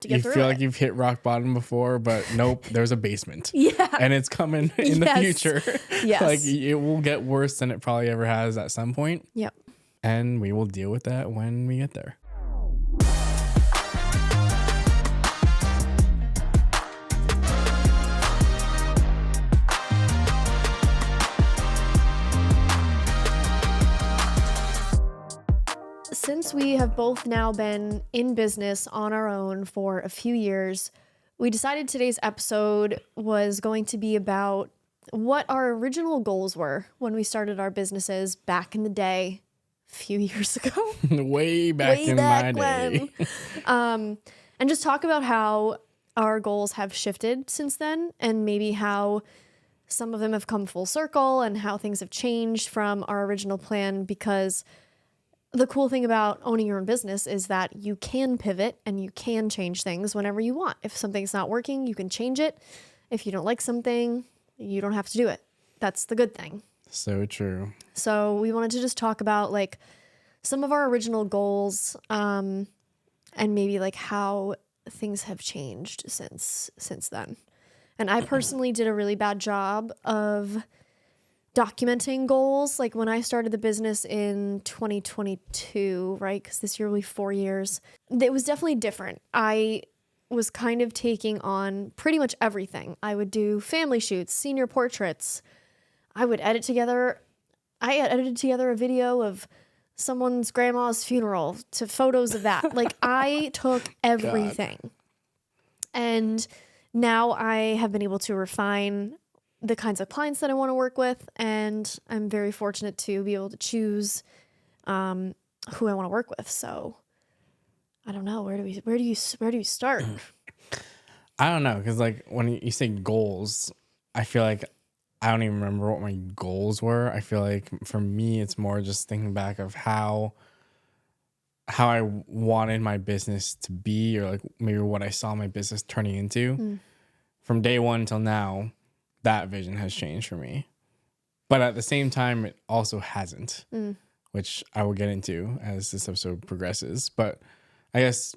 to get through You feel it. like you've hit rock bottom before, but nope, there's a basement. Yeah. And it's coming in the Yes. future. Yes. Like it will get worse than it probably ever has at some point. Yep. And we will deal with that when we get there. Since we have both now been in business on our own for a few years, we decided today's episode was going to be about what our original goals were when we started our businesses back in the day, a few years ago. Way back in my day. And just talk about how our goals have shifted since then, and maybe how some of them have come full circle and how things have changed from our original plan, because the cool thing about owning your own business is that you can pivot and you can change things whenever you want. If something's not working, you can change it. If you don't like something, you don't have to do it. That's the good thing. So true. So we wanted to just talk about like some of our original goals, and maybe like how things have changed since then. And I personally did a really bad job of documenting goals. Like when I started the business in 2022, right? Because this year will be 4 years. It was definitely different. I was kind of taking on pretty much everything. I would do family shoots, senior portraits. I edited together a video of someone's grandma's funeral to photos of that. Like I took everything. God. And now I have been able to refine the kinds of clients that I want to work with, and I'm very fortunate to be able to choose who I want to work with. So I don't know, where do you start? I don't know, because like when you say goals, I feel like I don't even remember what my goals were. I feel like for me, it's more just thinking back of how I wanted my business to be, or like maybe what I saw my business turning into. From day one till now, that vision has changed for me. But at the same time, it also hasn't, which I will get into as this episode progresses. But I guess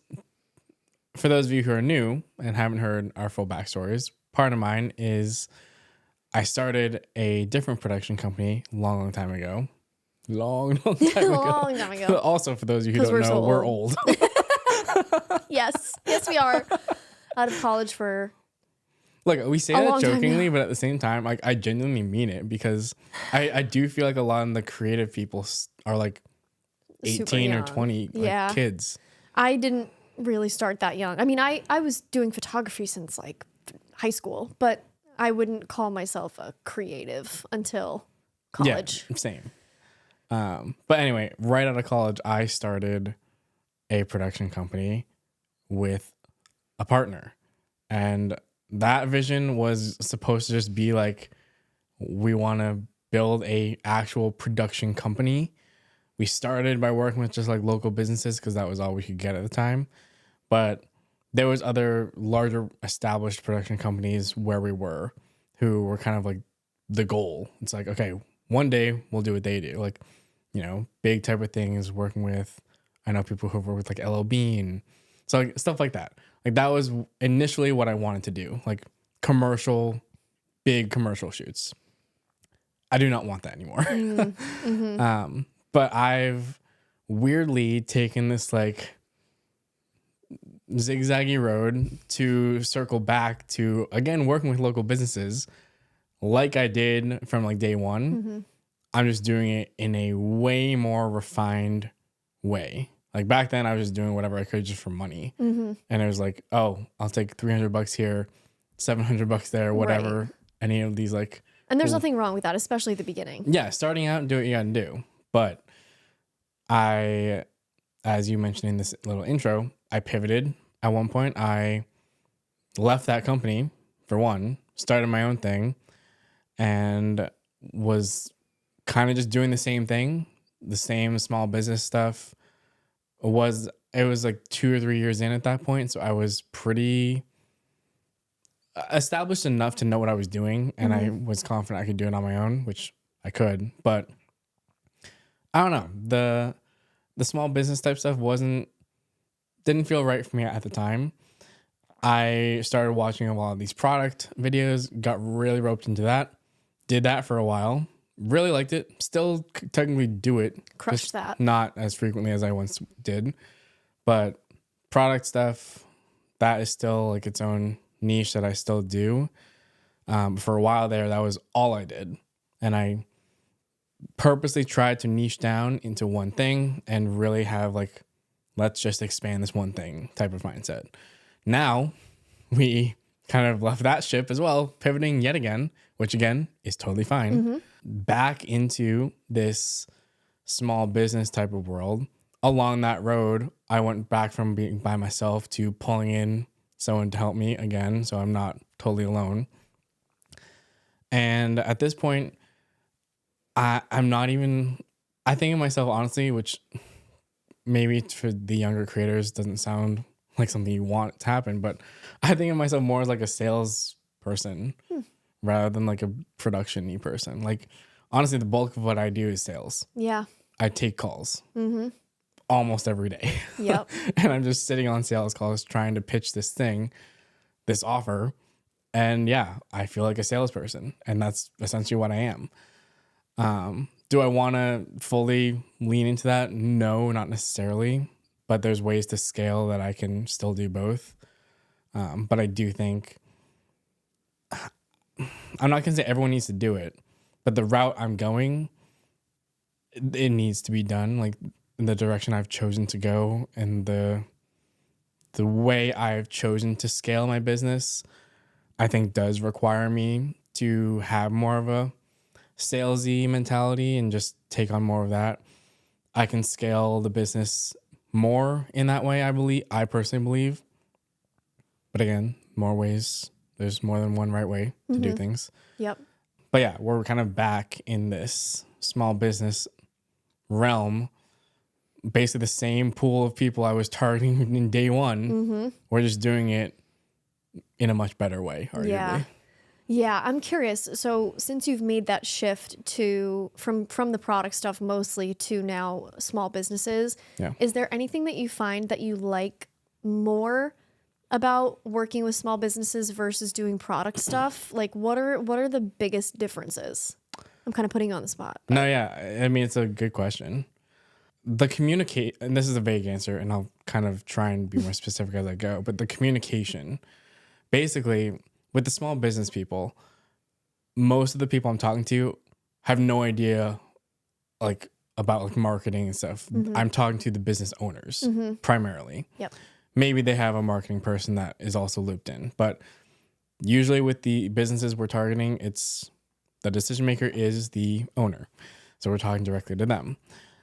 for those of you who are new and haven't heard our full backstories, part of mine is I started a different production company long time ago. Long time ago. But also, for those of you who don't know, we're old. Yes, we are. Out of college for... Look, we say that jokingly, but at the same time, like I genuinely mean it, because I do feel like a lot of the creative people are like 18 or 20 like kids. I didn't really start that young. I mean, I was doing photography since like high school, but I wouldn't call myself a creative until college. Yeah, same. But anyway, right out of college, I started a production company with a partner, and that vision was supposed to just be like, we want to build a actual production company. We started by working with just like local businesses because that was all we could get at the time. But there was other larger established production companies where we were, who were kind of like the goal. It's like, okay, one day we'll do what they do. Like, you know, big type of things working with, I know people who've worked with like LL Bean. So like stuff like that. Like that was initially what I wanted to do, like big commercial shoots. I do not want that anymore. But I've weirdly taken this like zigzaggy road to circle back to, again, working with local businesses like I did from like day one. I'm just doing it in a way more refined way. Like back then I was just doing whatever I could just for money. And it was like, oh, I'll take $300 here, $700 there, whatever. Right. Any of these like. And there's nothing wrong with that, especially at the beginning. Yeah. Starting out and do what you got to do. But I, as you mentioned in this little intro, I pivoted. At one point, I left that company for one, started my own thing, and was kind of just doing the same thing, the same small business stuff. It was like 2 or 3 years in at that point. So I was pretty established enough to know what I was doing. And I was confident I could do it on my own, which I could. But I don't know. The small business type stuff didn't feel right for me at the time. I started watching a lot of these product videos, got really roped into that, did that for a while, really liked it, still technically do it, Crushed just that. not as frequently as I once did. But product stuff, that is still like its own niche that I still do. For a while there, that was all I did. And I purposely tried to niche down into one thing and really have like, let's just expand this one thing type of mindset. Now we kind of left that ship as well, pivoting yet again, which again is totally fine, back into this small business type of world. Along that road, I went back from being by myself to pulling in someone to help me again, so I'm not totally alone. And at this point, I'm not even, I think of myself honestly, which maybe for the younger creators doesn't sound like something you want to happen, but I think of myself more as like a sales person rather than like a production-y person. Like honestly, the bulk of what I do is sales. Yeah. I take calls almost every day. Yep. And I'm just sitting on sales calls trying to pitch this thing, this offer. And yeah, I feel like a salesperson, and that's essentially what I am. Do I want to fully lean into that? No, not necessarily. But there's ways to scale that I can still do both. But I do think I'm not gonna say everyone needs to do it, but the route I'm going, it needs to be done. Like in the direction I've chosen to go, and the way I've chosen to scale my business, I think does require me to have more of a salesy mentality and just take on more of that. I can scale the business more in that way, I personally believe. But again, more ways. There's more than one right way to do things. Yep. But yeah, we're kind of back in this small business realm. Basically the same pool of people I was targeting in day one. We're just doing it in a much better way, arguably. Yeah. Yeah, I'm curious. So since you've made that shift to from the product stuff mostly to now small businesses, Yeah. is there anything that you find that you like more about working with small businesses versus doing product stuff? Like what are the biggest differences? I'm kind of putting you on the spot. No, yeah. I mean, it's a good question. The communicate, and this is a vague answer, and I'll kind of try and be more specific as I go, but the communication, basically, with the small business people, most of the people I'm talking to have no idea like about like marketing and stuff. I'm talking to the business owners primarily. Yep. Maybe they have a marketing person that is also looped in, but usually with the businesses we're targeting, it's the decision maker is the owner. So we're talking directly to them.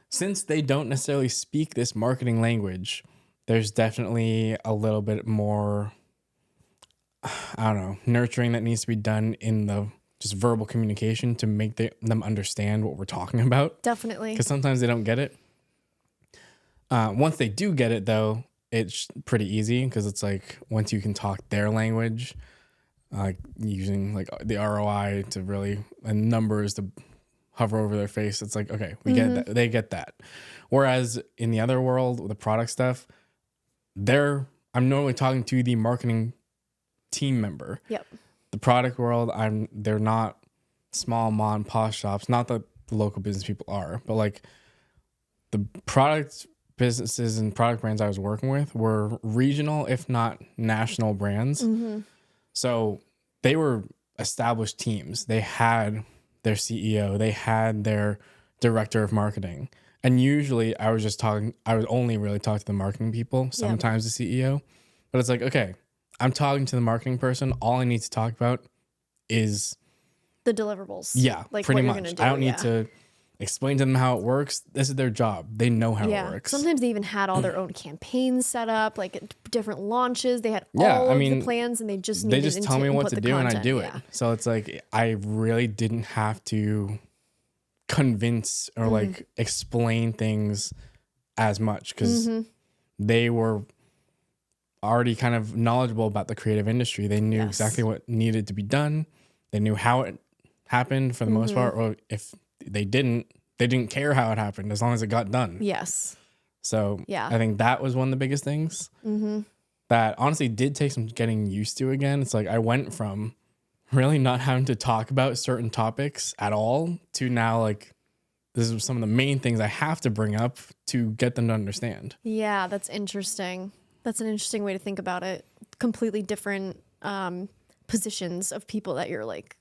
Since they don't necessarily speak this marketing language, there's definitely a little bit more, I don't know, nurturing that needs to be done in the just verbal communication to make them understand what we're talking about. Definitely. Because sometimes they don't get it. Once they do get it, though, it's pretty easy because it's like once you can talk their language, using like the ROI to really and numbers to hover over their face, it's like, okay, we get that. They get that. Whereas in the other world, with the product stuff, I'm normally talking to the marketing team member. Yep. The product world, they're not small mom and pop shops. Not that the local business people are, but like the product businesses and product brands I was working with were regional, if not national brands. So they were established teams. They had their CEO, they had their director of marketing. And usually I was only really talking to the marketing people, sometimes the CEO. But it's like, okay, I'm talking to the marketing person. All I need to talk about is the deliverables. Yeah, like pretty what you're much. gonna do. I don't need to explain to them how it works. This is their job. They know how it works. Sometimes they even had all their own campaigns set up, like at different launches. They had Yeah, all I of mean, the plans, and they just They needed just tell me what to input the do and I content. do it. So it's like I really didn't have to convince or like explain things as much because they were already kind of knowledgeable about the creative industry. They knew exactly what needed to be done. They knew how it happened for the most part, or if they didn't care how it happened as long as it got done. Yes. So Yeah. I think that was one of the biggest things. that honestly did take some getting used to again. It's like I went from really not having to talk about certain topics at all to now like this is some of the main things I have to bring up to get them to understand. Yeah, that's interesting. That's an interesting way to think about it. Completely different positions of people that you're like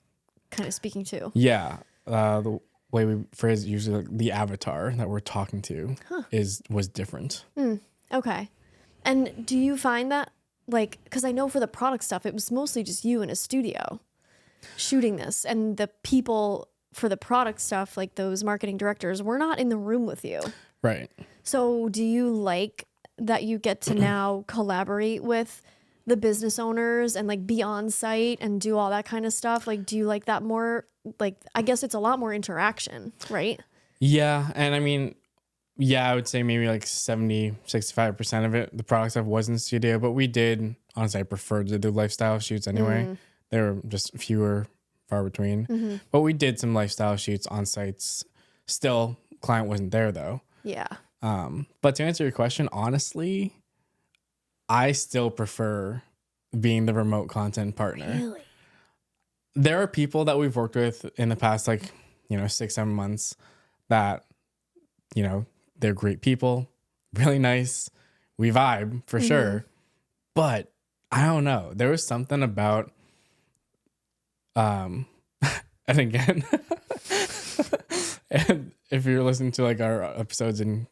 kind of speaking to. Yeah. The way we phrase it, usually like the avatar that we're talking to was different. Okay. And do you find that, like, because I know for the product stuff, it was mostly just you in a studio shooting this, and the people for the product stuff, like those marketing directors, were not in the room with you. Right. So do you like that you get to now collaborate with the business owners and like be on site and do all that kind of stuff? Like, do you like that more? Like, I guess it's a lot more interaction, right? Yeah. And I mean, yeah, I would say maybe like 65% of it, the product stuff was in the studio, but we did, honestly, I preferred to do lifestyle shoots anyway. They were just fewer, far between. But we did some lifestyle shoots on sites. Still, client wasn't there though. Yeah. But to answer your question, honestly, I still prefer being the remote content partner. Really? There are people that we've worked with in the past, like, 6-7 months that, they're great people, really nice. We vibe for sure. But I don't know. There was something about, and again, and if you're listening to like our episodes in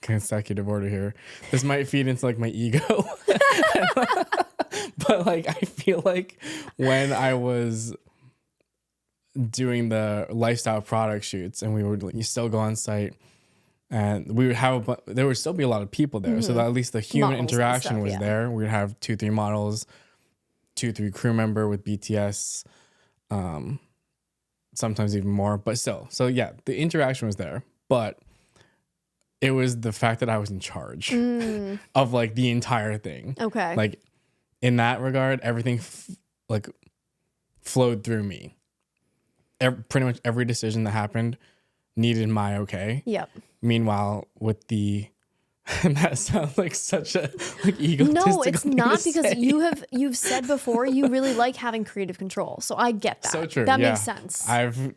consecutive order here, this might feed into like my ego. But like, I feel like when I was doing the lifestyle product shoots and we would you still go on site and we would have there would still be a lot of people there, so that at least the human Models and interaction stuff, was yeah. there. We'd have 2-3 models, 2-3 crew member with BTS, sometimes even more, but still. So yeah, the interaction was there, but it was the fact that I was in charge of like the entire thing. Okay. Like in that regard, everything like flowed through me. Pretty much every decision that happened needed my okay. Yep. Meanwhile, with the and that sounds like such a like egotistical No, it's thing not, to because say. you've said before you really like having creative control. So I get that. So true. That yeah. makes sense. I've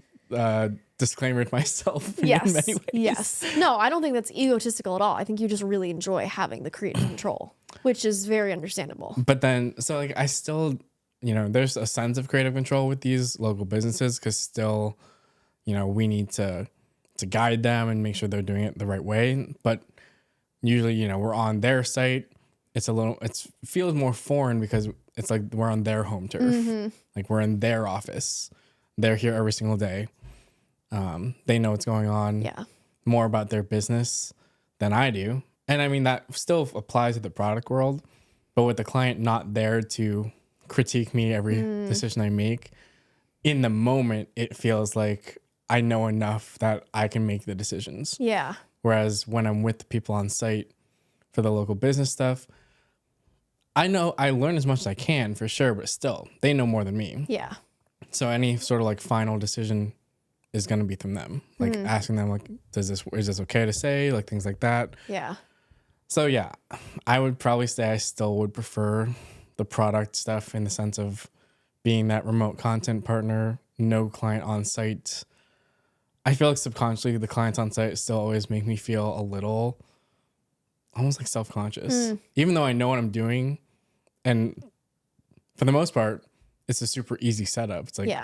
disclaimered myself in Yes. many ways. Yes. No, I don't think that's egotistical at all. I think you just really enjoy having the creative control, which is very understandable. But then, so like I still, there's a sense of creative control with these local businesses because still, we need to guide them and make sure they're doing it the right way. But usually, we're on their site. It feels more foreign because it's like we're on their home turf. Like we're in their office. They're here every single day. They know what's going on. Yeah. More about their business than I do. And I mean, that still applies to the product world, but with the client not there to critique me every decision I make, in the moment, it feels like I know enough that I can make the decisions. Yeah. Whereas when I'm with the people on site for the local business stuff, I know I learn as much as I can for sure, but still, they know more than me. Yeah. So any sort of like final decision is going to be from them, like asking them like, is this okay to say, like things like that. Yeah. So yeah, I would probably say I still would prefer the product stuff in the sense of being that remote content partner, no client on site. I feel like subconsciously the clients on site still always make me feel a little almost like self-conscious, even though I know what I'm doing. And for the most part, it's a super easy setup. It's like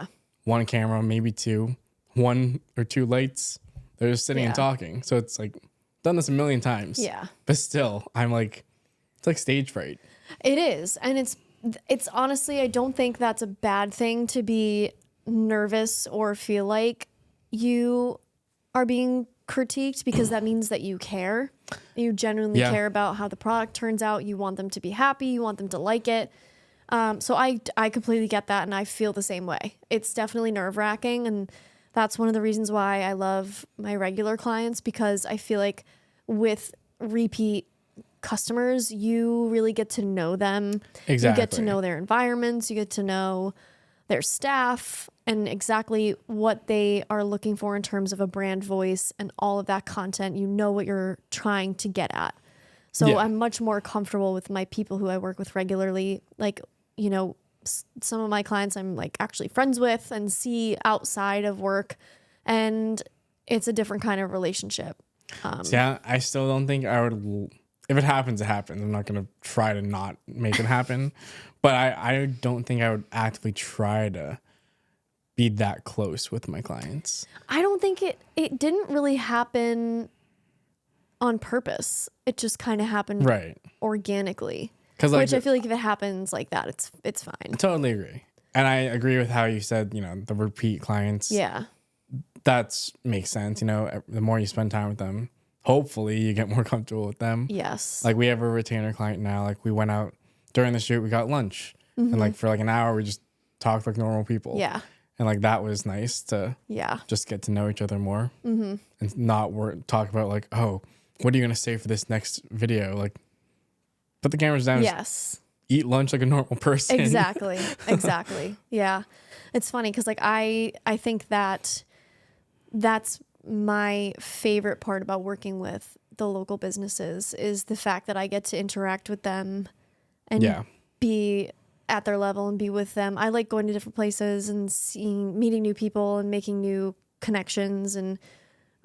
one camera, maybe 2, 1 or 2 lights. They're just sitting and talking. So it's like done this a million times. Yeah. But still, I'm like, it's like stage fright. It is. And it's honestly, I don't think that's a bad thing to be nervous or feel like you are being critiqued, because that means that you care. You genuinely care about how the product turns out. You want them to be happy. You want them to like it. So I completely get that, and I feel the same way. It's definitely nerve-wracking, and that's one of the reasons why I love my regular clients, because I feel like with repeat customers, you really get to know them. Exactly. You get to know their environments. You get to know their staff and exactly what they are looking for in terms of a brand voice and all of that content. You know what you're trying to get at. So Yeah. I'm much more comfortable with my people who I work with regularly. Like, you know, some of my clients I'm like actually friends with and see outside of work, and it's a different kind of relationship. See, I still don't think I would. If it happens, it happens. I'm not gonna try to not make it happen, but I don't think I would actively try to be that close with my clients. I don't think it didn't really happen on purpose. It just kind of happened Right. organically. Because like, Which I feel like if it happens like that, it's fine. I totally agree. And I agree with how you said, the repeat clients. Yeah. That makes sense. The more you spend time with them, hopefully you get more comfortable with them. Yes. Like we have a retainer client now. Like we went out during the shoot, we got lunch. And like for like an hour, we just talked like normal people. Yeah. And like that was nice to Yeah. just get to know each other more. And not talk about like, oh, what are you going to say for this next video? Like put the cameras down. Yes. Eat lunch like a normal person. Exactly. Exactly. Yeah. It's funny because like I think that's my favorite part about working with the local businesses is the fact that I get to interact with them and be at their level and be with them. I like going to different places and meeting new people and making new connections. And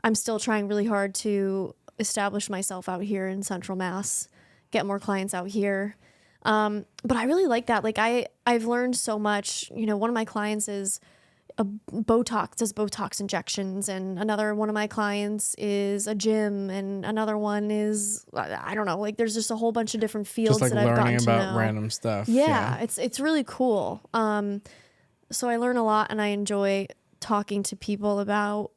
I'm still trying really hard to establish myself out here in Central Mass, get more clients out here. But I really like that. Like I've learned so much. One of my clients is does Botox injections, and another one of my clients is a gym, and another one is, I don't know, like there's just a whole bunch of different fields just like that I've gotten learning to about know. random stuff. Yeah, it's really cool. So I learn a lot, and I enjoy talking to people about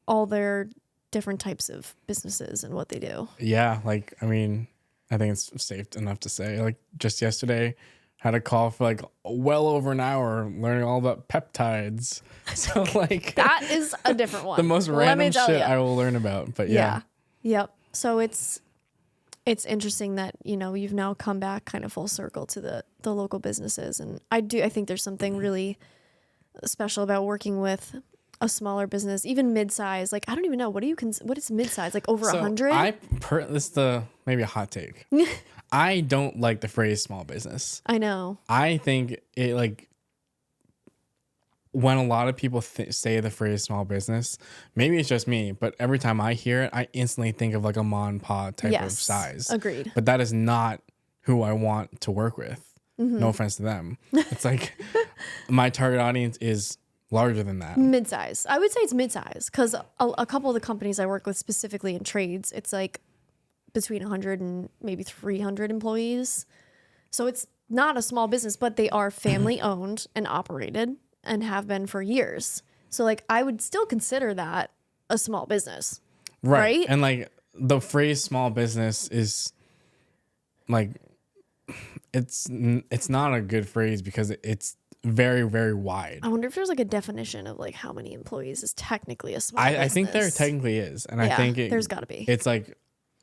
all their different types of businesses and what they do. Yeah, like I mean, I think it's safe enough to say, like just yesterday, had a call for like well over an hour learning all about peptides. So like That is a different one. the most Let me random tell shit ya. I will learn about. But yeah. Yep. So it's interesting that, you've now come back kind of full circle to the local businesses. And I think there's something really special about working with a smaller business, even mid-size. Like, I don't even know. What is mid-size? Like over 100? This is maybe a hot take. I don't like the phrase small business. I know. I think it like when a lot of people say the phrase small business, maybe it's just me, but every time I hear it, I instantly think of like a mom and pop type of size. Agreed. But that is not who I want to work with. No offense to them. It's like my target audience is larger than that. Mid-size. I would say it's mid-size because a couple of the companies I work with specifically in trades, it's like between 100 and maybe 300 employees. So it's not a small business, but they are family owned and operated and have been for years. So like I would still consider that a small business. Right? And like the phrase small business is like it's not a good phrase because it's very, very wide. I wonder if there's like a definition of like how many employees is technically a small business. I think there technically is. And I think there's gotta be. It's like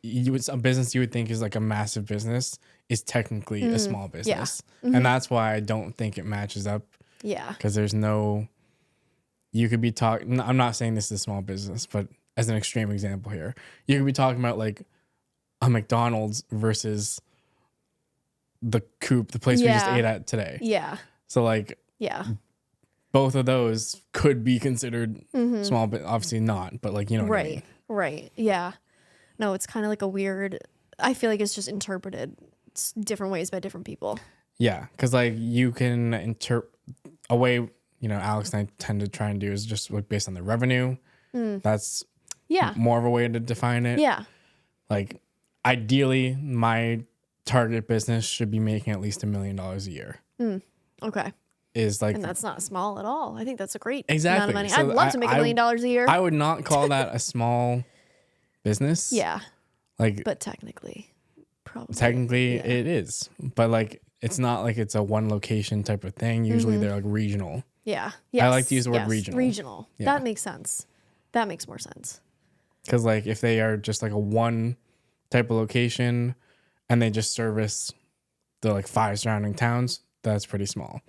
a business you would think is like a massive business is technically a small business. And that's why I don't think it matches up. Yeah. Because you could be talking, I'm not saying this is a small business, but as an extreme example here, you could be talking about like a McDonald's versus the Coop, the place we just ate at today. Yeah. So like, both of those could be considered small, but obviously not. But like, you know what I mean? Right. Yeah. No, it's kind of like a weird, I feel like it's just interpreted different ways by different people. Yeah. Because like you can a way, Alex and I tend to try and do is just look based on the revenue. That's more of a way to define it. Yeah. Like ideally, my target business should be making at least $1 million a year. Okay. And that's not small at all. I think that's a great exactly amount of money. So I'd love to make $1 million a year. I would not call that a small business. Yeah. Like, but technically, probably. Technically, it is. But like, it's not like it's a one location type of thing. Usually, they're like regional. Yeah. I like to use the word regional. Regional. Yeah. That makes sense. That makes more sense. Because like, if they are just like a one type of location, and they just service the like 5 surrounding towns, that's pretty small.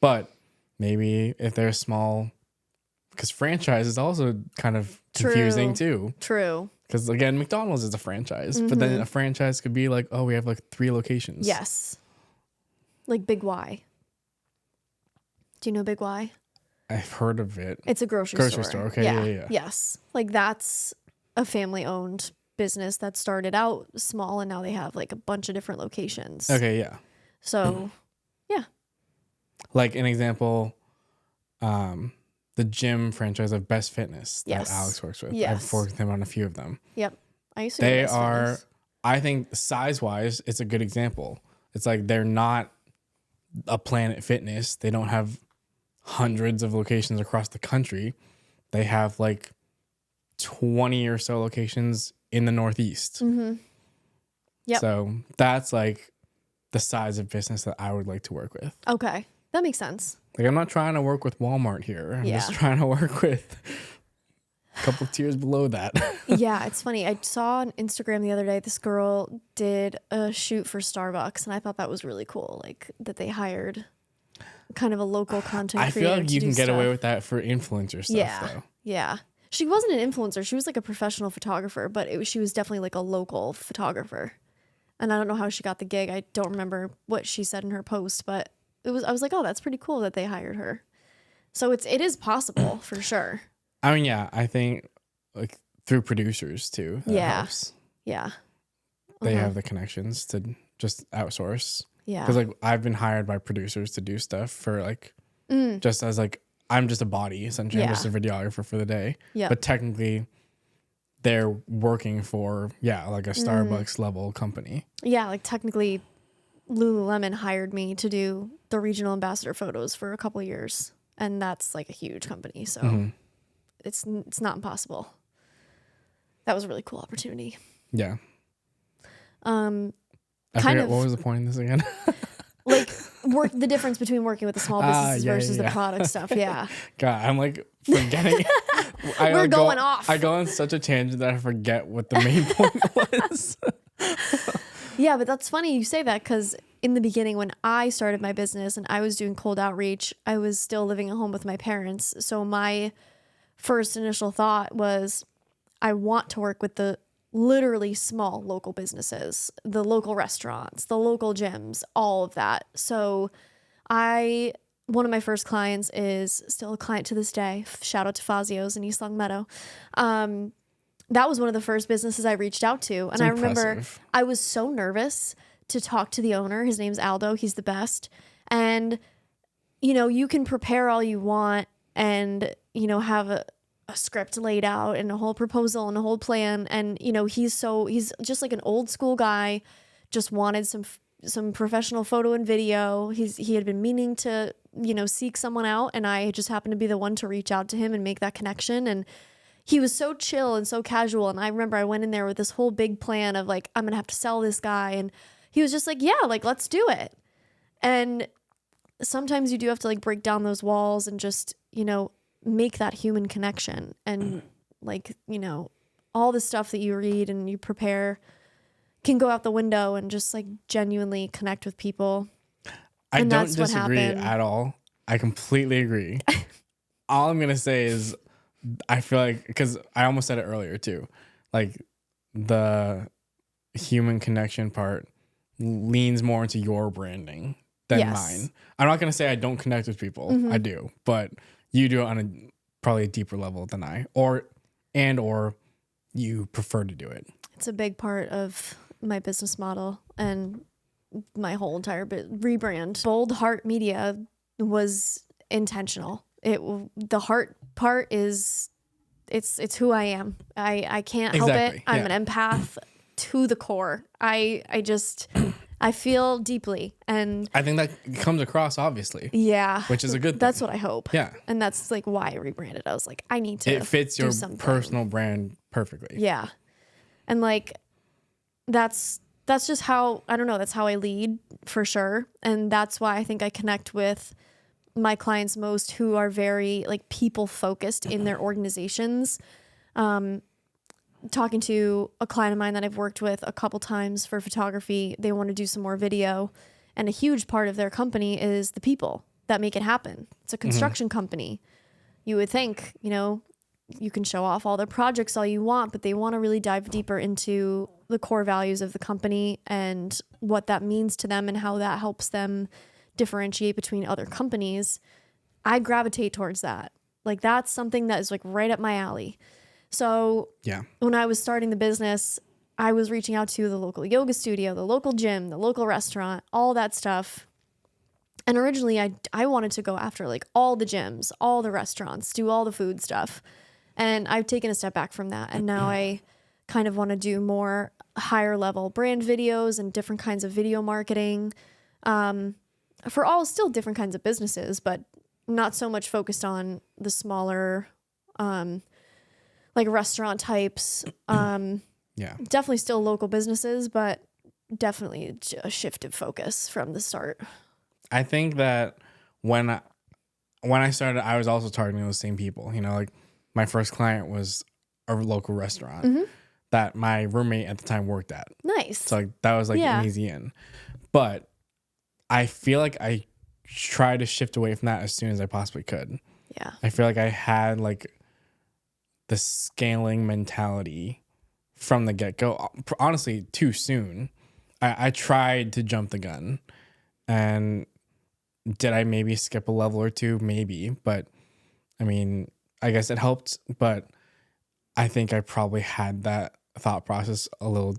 But maybe if they're small, because franchise is also kind of confusing too. True. Because again, McDonald's is a franchise, but then a franchise could be like, oh, we have like 3 locations. Yes. Like Big Y. Do you know Big Y? I've heard of it. It's a grocery store. Okay, yeah. Yes. Like that's a family owned business that started out small and now they have like a bunch of different locations. Okay, yeah. So, yeah. Like an example, the gym franchise of Best Fitness that Alex works with. Yes. I've worked with him on a few of them. Yep. I used to They go to Best are, Fitness. I think size-wise, it's a good example. It's like they're not a Planet Fitness. They don't have hundreds of locations across the country. They have like 20 or so locations in the Northeast. Mm-hmm. Yep. So that's like the size of business that I would like to work with. Okay. That makes sense. Like I'm not trying to work with Walmart here. I'm just trying to work with a couple of tiers below that. Yeah, it's funny. I saw on Instagram the other day, this girl did a shoot for Starbucks, and I thought that was really cool. Like that they hired kind of a local content I creator. feel like you to can do get stuff. away with that for influencer stuff though. Yeah. She wasn't an influencer. She was like a professional photographer, but she was definitely like a local photographer. And I don't know how she got the gig. I don't remember what she said in her post, but I was like, oh, that's pretty cool that they hired her. So it is possible for sure. I mean, yeah, I think like through producers too. That helps. Yeah. They have the connections to just outsource. Yeah. Because like I've been hired by producers to do stuff for like just as like I'm just a body essentially. I'm just a videographer for the day. Yeah. But technically they're working for like a Starbucks level company. Yeah, like technically Lululemon hired me to do the regional ambassador photos for a couple of years. And that's like a huge company. So it's not impossible. That was a really cool opportunity. Yeah. I forget what was the point of this again? Like the difference between working with the small businesses versus the product stuff. Yeah. God, I'm like forgetting. We're going off. I go on such a tangent that I forget what the main point was. Yeah, but that's funny you say that because in the beginning when I started my business and I was doing cold outreach, I was still living at home with my parents. So my first initial thought was I want to work with the literally small local businesses, the local restaurants, the local gyms, all of that. So one of my first clients is still a client to this day. Shout out to Fazio's in East Long Meadow. That was one of the first businesses I reached out to. And I remember I was so nervous to talk to the owner. His name's Aldo. He's the best. And, you can prepare all you want and, have a script laid out and a whole proposal and a whole plan. And, he's just like an old school guy, just wanted some professional photo and video. He had been meaning to, seek someone out. And I just happened to be the one to reach out to him and make that connection. And he was so chill and so casual. And I remember I went in there with this whole big plan of like, I'm going to have to sell this guy. And he was just like, yeah, like, let's do it. And sometimes you do have to like break down those walls and just, make that human connection. And like, all the stuff that you read and you prepare can go out the window and just like genuinely connect with people. I don't disagree at all. I completely agree. All I'm going to say is I feel like, because I almost said it earlier too, like the human connection part leans more into your branding than mine. I'm not going to say I don't connect with people. I do, but you do it on probably a deeper level than I, or you prefer to do it. It's a big part of my business model and my whole entire rebrand. Bold Heart Media was intentional. The heart part is it's who I am. I can't help it. I'm an empath to the core. I feel deeply, and I think that comes across obviously. Yeah, which is a good thing. That's what I hope. Yeah, and that's like why I rebranded. I was like, I need to. It fits your personal brand perfectly. Yeah, and like that's just how I don't know. That's how I lead for sure, and that's why I think I connect with my clients most, who are very like people focused in their organizations. Talking to a client of mine that I've worked with a couple times for photography, they want to do some more video, and a huge part of their company is the people that make it happen. It's a construction company. You would think, you can show off all their projects all you want, but they want to really dive deeper into the core values of the company and what that means to them and how that helps them differentiate between other companies. I gravitate towards that. Like that's something that is like right up my alley. So Yeah. when I was starting the business, I was reaching out to the local yoga studio, the local gym, the local restaurant, all that stuff. And originally I wanted to go after like all the gyms, all the restaurants, do all the food stuff. And I've taken a step back from that. And now I kind of want to do more higher level brand videos and different kinds of video marketing for all still different kinds of businesses, but not so much focused on the smaller like restaurant types. Yeah. Definitely still local businesses, but definitely a shift of focus from the start. I think that when I started, I was also targeting those same people. You know, like my first client was a local restaurant that my roommate at the time worked at. Nice. So like that was like an easy in. But I feel like I tried to shift away from that as soon as I possibly could. Yeah. I feel like I had like the scaling mentality from the get-go. Honestly, too soon. I tried to jump the gun. And did I maybe skip a level or two? Maybe. But I mean, I guess it helped. But I think I probably had that thought process a little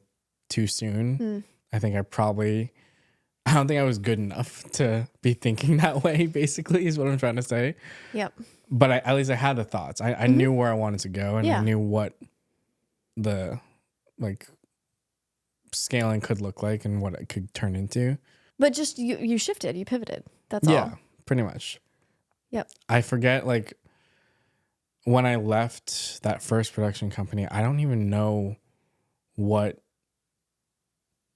too soon. I don't think I was good enough to be thinking that way, basically, is what I'm trying to say. Yep. But at least I had the thoughts. I knew where I wanted to go, and I knew what the like scaling could look like and what it could turn into. But just you shifted, you pivoted. That's all. Yeah, pretty much. Yep. I forget, like, when I left that first production company, I don't even know what,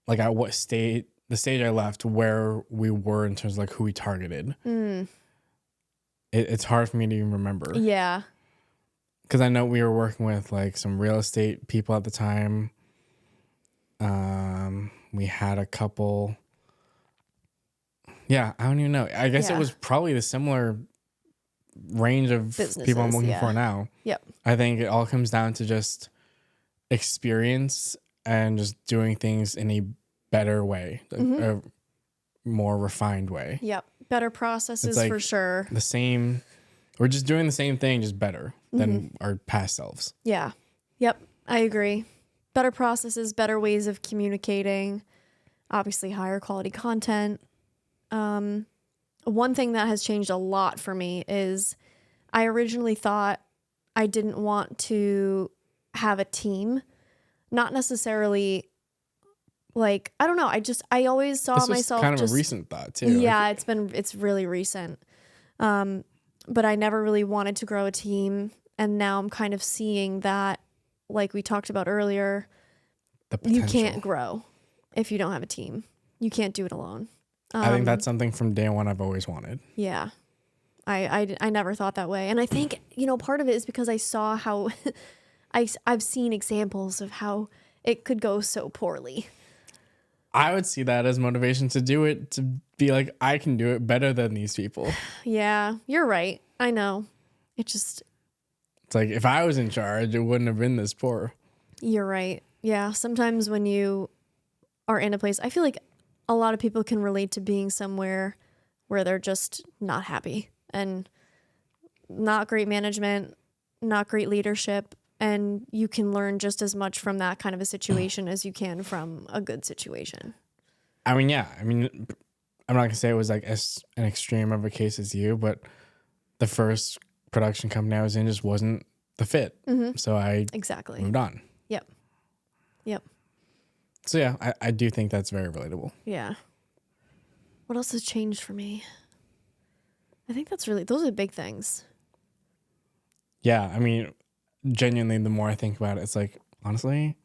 like, at what stage, the stage I left, where we were in terms of, like, who we targeted. It's hard for me to even remember. Yeah. Because I know we were working with, like, some real estate people at the time. We had a couple. Yeah, I don't even know. I guess it was probably the similar range of businesses, people I'm looking for now. Yep. I think it all comes down to just experience and just doing things in a better way, a more refined way. Yep. Better processes like for sure. The same, we're just doing the same thing, just better than our past selves. Yeah. Yep. I agree. Better processes, better ways of communicating, obviously higher quality content. One thing that has changed a lot for me is I originally thought I didn't want to have a team, not necessarily like, I don't know. I always saw this was myself kind of just, a recent thought too. Yeah, it's really recent. But I never really wanted to grow a team. And now I'm kind of seeing that, like we talked about earlier, you can't grow if you don't have a team. You can't do it alone. I think that's something from day one I've always wanted. Yeah. I never thought that way. And I think, part of it is because I saw how I've seen examples of how it could go so poorly. I would see that as motivation to do it, to be like, I can do it better than these people. Yeah, you're right. I know. It's like, if I was in charge, it wouldn't have been this poor. You're right. Yeah. Sometimes when you are in a place, I feel like a lot of people can relate to being somewhere where they're just not happy and not great management, not great leadership. And you can learn just as much from that kind of a situation as you can from a good situation. I mean, yeah. I mean, I'm not going to say it was like as an extreme of a case as you, but the first production company I was in just wasn't the fit. So I moved on. Yep. So yeah, I do think that's very relatable. Yeah. What else has changed for me? I think those are the big things. Yeah. I mean, genuinely, the more I think about it, it's like, honestly,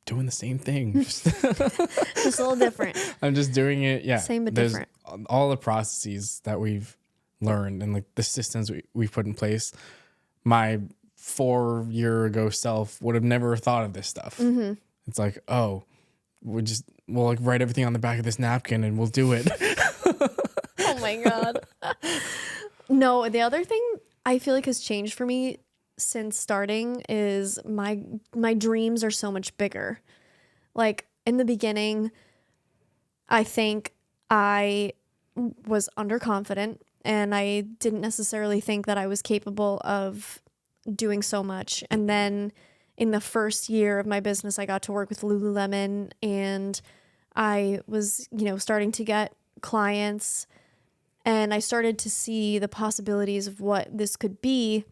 doing the same thing. Just a little different. I'm just doing it. Yeah. Same but There's different. all the processes that we've learned and like the systems we've put in place. My 4-year ago self would have never thought of this stuff. It's like, oh, we'll like write everything on the back of this napkin and we'll do it. Oh my God. No, the other thing I feel like has changed for me since starting is my dreams are so much bigger. Like in the beginning, I think I was underconfident and I didn't necessarily think that I was capable of doing so much. And then in the first year of my business, I got to work with Lululemon and I was, starting to get clients and I started to see the possibilities of what this could be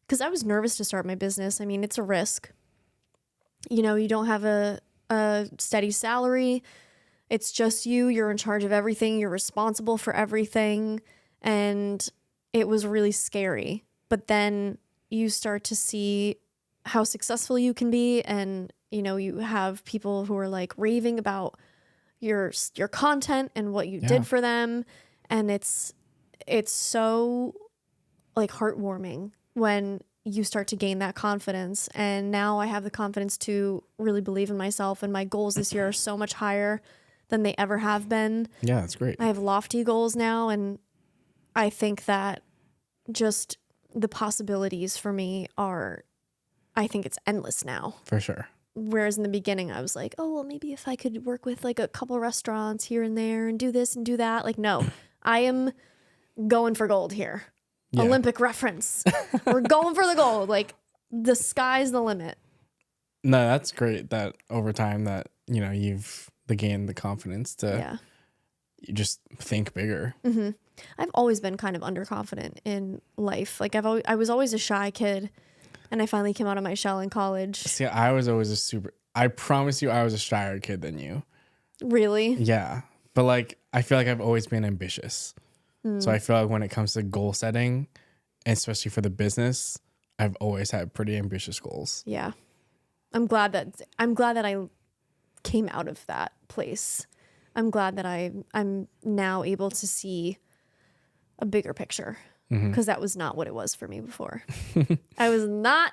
because I was nervous to start my business. I mean, it's a risk. You don't have a steady salary. It's just you. You're in charge of everything. You're responsible for everything. And it was really scary. But then you start to see how successful you can be. And, you have people who are like raving about your content and what you did for them. And it's so like heartwarming when you start to gain that confidence. And now I have the confidence to really believe in myself. And my goals this year are so much higher than they ever have been. Yeah, that's great. I have lofty goals now. And I think that just the possibilities for me I think it's endless now. For sure. Whereas in the beginning, I was like, oh, well, maybe if I could work with like a couple restaurants here and there and do this and do that. Like, no, I am going for gold here. Yeah. Olympic reference. We're going for the gold. Like the sky's the limit. No, that's great that over time that, you've gained the confidence to you just think bigger. Mm-hmm. I've always been kind of underconfident in life. Like I was always a shy kid. And I finally came out of my shell in college. See, I was always I promise you I was a shyer kid than you. Really? Yeah. But like, I feel like I've always been ambitious. So I feel like when it comes to goal setting, especially for the business, I've always had pretty ambitious goals. Yeah. I'm glad that I came out of that place. I'm glad that I'm now able to see a bigger picture. Because that was not what it was for me before. I was not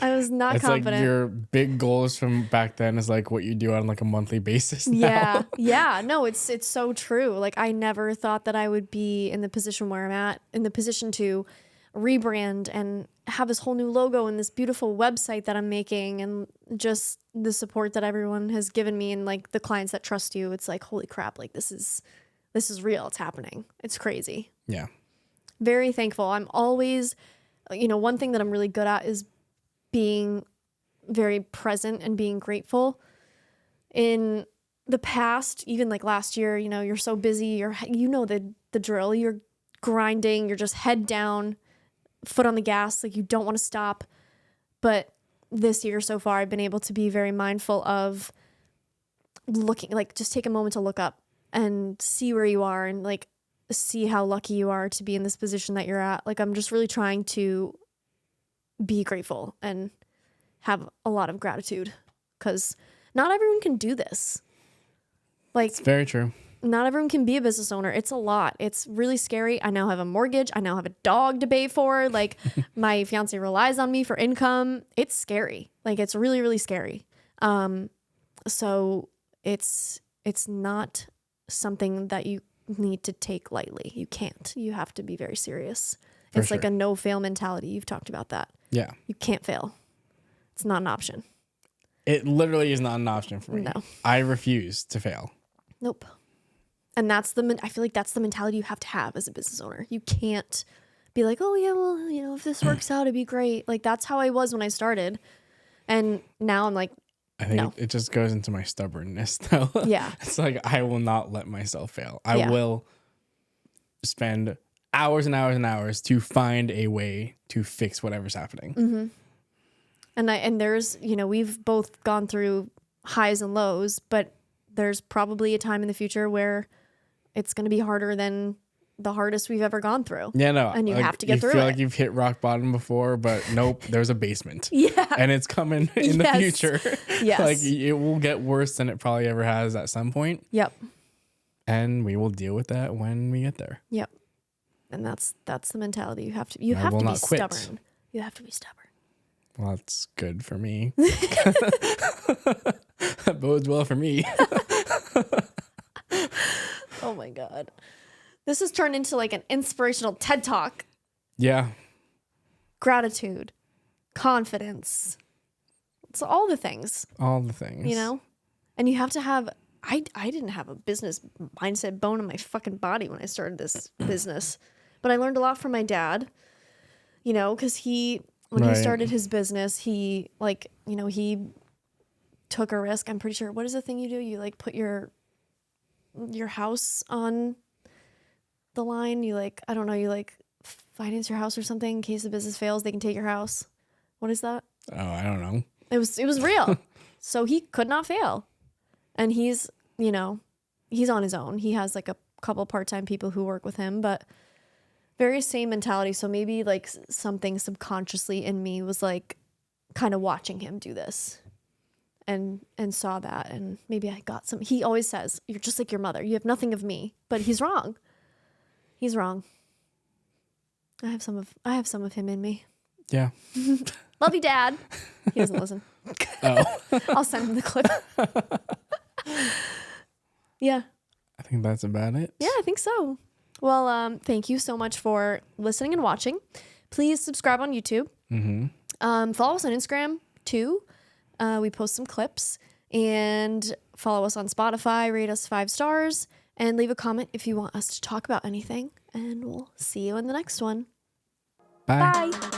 it's confident. Like your big goals from back then is like what you do on like a monthly basis now. Yeah. No, it's so true. Like I never thought that I would be in the position where I'm at, in the position to rebrand and have this whole new logo and this beautiful website that I'm making and just the support that everyone has given me and like the clients that trust you. It's like, holy crap, like this is real. It's happening. It's crazy. Yeah. Very thankful. I'm always, one thing that I'm really good at is being very present and being grateful. In the past, even like last year, you're so busy, the drill, you're grinding, you're just head down, foot on the gas, like you don't want to stop. But this year so far, I've been able to be very mindful of looking, like just take a moment to look up and see where you are and like see how lucky you are to be in this position that you're at. Like I'm just really trying to be grateful and have a lot of gratitude because not everyone can do this. Like it's very true. Not everyone can be a business owner. It's a lot. It's really scary. I now have a mortgage. I now have a dog to pay for. Like my fiance relies on me for income. It's scary. Like it's really, really scary. So it's not something that you need to take lightly. You can't. You have to be very serious. It's like a no-fail mentality. You've talked about that. Yeah. You can't fail. It's not an option. It literally is not an option for me. No. I refuse to fail. Nope. And I feel like that's the mentality you have to have as a business owner. You can't be like, oh yeah, well, if this works out, it'd be great. Like that's how I was when I started. And now I'm like, I think it just goes into my stubbornness though. Yeah. It's like, I will not let myself fail. I will spend hours and hours and hours to find a way to fix whatever's happening. Mm-hmm. And there's, we've both gone through highs and lows, but there's probably a time in the future where it's going to be harder than the hardest we've ever gone through. Yeah, no. And you have to get through it. You feel like you've hit rock bottom before, but nope, there's a basement. Yeah. And it's coming in the future. Yes. Like it will get worse than it probably ever has at some point. Yep. And we will deal with that when we get there. Yep. And that's the mentality. You have to be stubborn. You have to be stubborn. Well, that's good for me. That bodes well for me. Oh my God. This has turned into like an inspirational TED Talk. Yeah. Gratitude. confidence. It's all the things, All the things. you know? And you have to have, I didn't have a business mindset bone in my fucking body when I started this business, but I learned a lot from my dad, you know, because when he Right. started his business, he like, you know, he took a risk. I'm pretty sure. What is the thing you do? You like put your house on the line. You like, I don't know, you like finance your house or something in case the business fails, they can take your house. What is that? Oh, I don't know. It was real. So he could not fail. And he's, you know, he's on his own. He has like a couple part-time people who work with him, but very same mentality. So maybe like something subconsciously in me was like kind of watching him do this and saw that. And maybe I got some, he always says, you're just like your mother. You have nothing of me, but he's wrong. He's wrong. I have some of him in me. Yeah. Love you, Dad. He doesn't listen. Oh. I'll send him the clip. Yeah. I think that's about it. Yeah, I think so. Well, thank you so much for listening and watching. Please subscribe on YouTube. Follow us on Instagram too. We post some clips, and follow us on Spotify. Rate us 5 stars and leave a comment if you want us to talk about anything. And we'll see you in the next one. Bye. Bye.